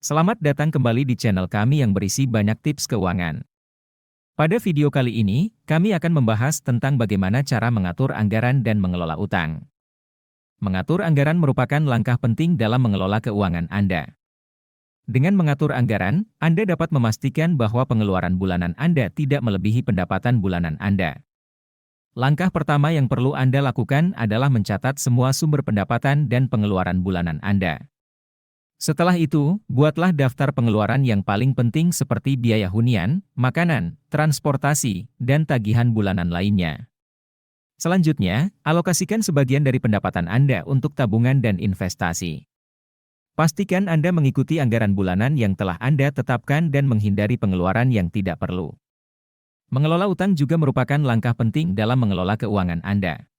Selamat datang kembali di channel kami yang berisi banyak tips keuangan. Pada video kali ini, kami akan membahas tentang bagaimana cara mengatur anggaran dan mengelola utang. Mengatur anggaran merupakan langkah penting dalam mengelola keuangan Anda. Dengan mengatur anggaran, Anda dapat memastikan bahwa pengeluaran bulanan Anda tidak melebihi pendapatan bulanan Anda. Langkah pertama yang perlu Anda lakukan adalah mencatat semua sumber pendapatan dan pengeluaran bulanan Anda. Setelah itu, buatlah daftar pengeluaran yang paling penting seperti biaya hunian, makanan, transportasi, dan tagihan bulanan lainnya. Selanjutnya, alokasikan sebagian dari pendapatan Anda untuk tabungan dan investasi. Pastikan Anda mengikuti anggaran bulanan yang telah Anda tetapkan dan menghindari pengeluaran yang tidak perlu. Mengelola utang juga merupakan langkah penting dalam mengelola keuangan Anda.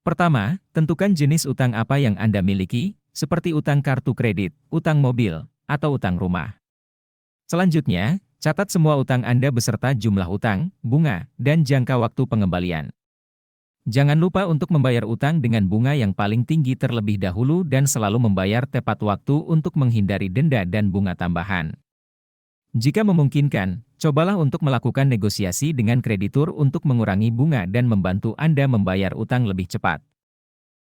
Pertama, tentukan jenis utang apa yang Anda miliki, seperti utang kartu kredit, utang mobil, atau utang rumah. Selanjutnya, catat semua utang Anda beserta jumlah utang, bunga, dan jangka waktu pengembalian. Jangan lupa untuk membayar utang dengan bunga yang paling tinggi terlebih dahulu dan selalu membayar tepat waktu untuk menghindari denda dan bunga tambahan. Jika memungkinkan, cobalah untuk melakukan negosiasi dengan kreditur untuk mengurangi bunga dan membantu Anda membayar utang lebih cepat.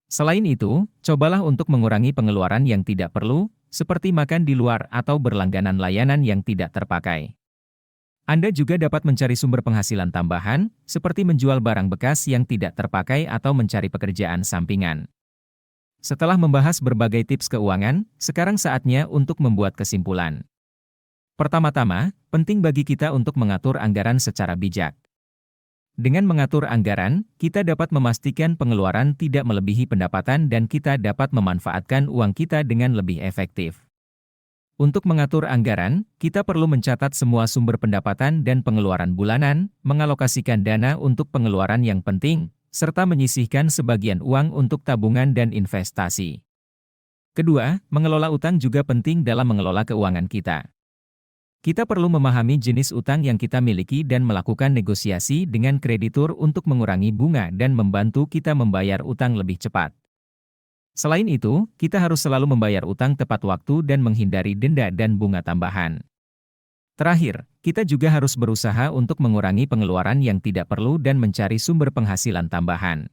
Selain itu, cobalah untuk mengurangi pengeluaran yang tidak perlu, seperti makan di luar atau berlangganan layanan yang tidak terpakai. Anda juga dapat mencari sumber penghasilan tambahan, seperti menjual barang bekas yang tidak terpakai atau mencari pekerjaan sampingan. Setelah membahas berbagai tips keuangan, sekarang saatnya untuk membuat kesimpulan. Pertama-tama, penting bagi kita untuk mengatur anggaran secara bijak. Dengan mengatur anggaran, kita dapat memastikan pengeluaran tidak melebihi pendapatan dan kita dapat memanfaatkan uang kita dengan lebih efektif. Untuk mengatur anggaran, kita perlu mencatat semua sumber pendapatan dan pengeluaran bulanan, mengalokasikan dana untuk pengeluaran yang penting, serta menyisihkan sebagian uang untuk tabungan dan investasi. Kedua, mengelola utang juga penting dalam mengelola keuangan kita. Kita perlu memahami jenis utang yang kita miliki dan melakukan negosiasi dengan kreditur untuk mengurangi bunga dan membantu kita membayar utang lebih cepat. Selain itu, kita harus selalu membayar utang tepat waktu dan menghindari denda dan bunga tambahan. Terakhir, kita juga harus berusaha untuk mengurangi pengeluaran yang tidak perlu dan mencari sumber penghasilan tambahan.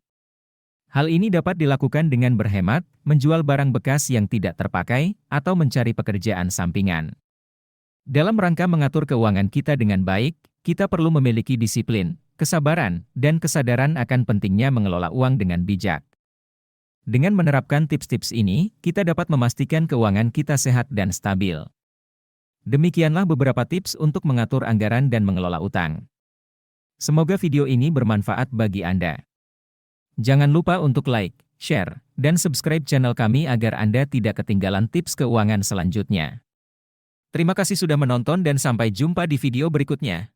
Hal ini dapat dilakukan dengan berhemat, menjual barang bekas yang tidak terpakai, atau mencari pekerjaan sampingan. Dalam rangka mengatur keuangan kita dengan baik, kita perlu memiliki disiplin, kesabaran, dan kesadaran akan pentingnya mengelola uang dengan bijak. Dengan menerapkan tips-tips ini, kita dapat memastikan keuangan kita sehat dan stabil. Demikianlah beberapa tips untuk mengatur anggaran dan mengelola utang. Semoga video ini bermanfaat bagi Anda. Jangan lupa untuk like, share, dan subscribe channel kami agar Anda tidak ketinggalan tips keuangan selanjutnya. Terima kasih sudah menonton dan sampai jumpa di video berikutnya.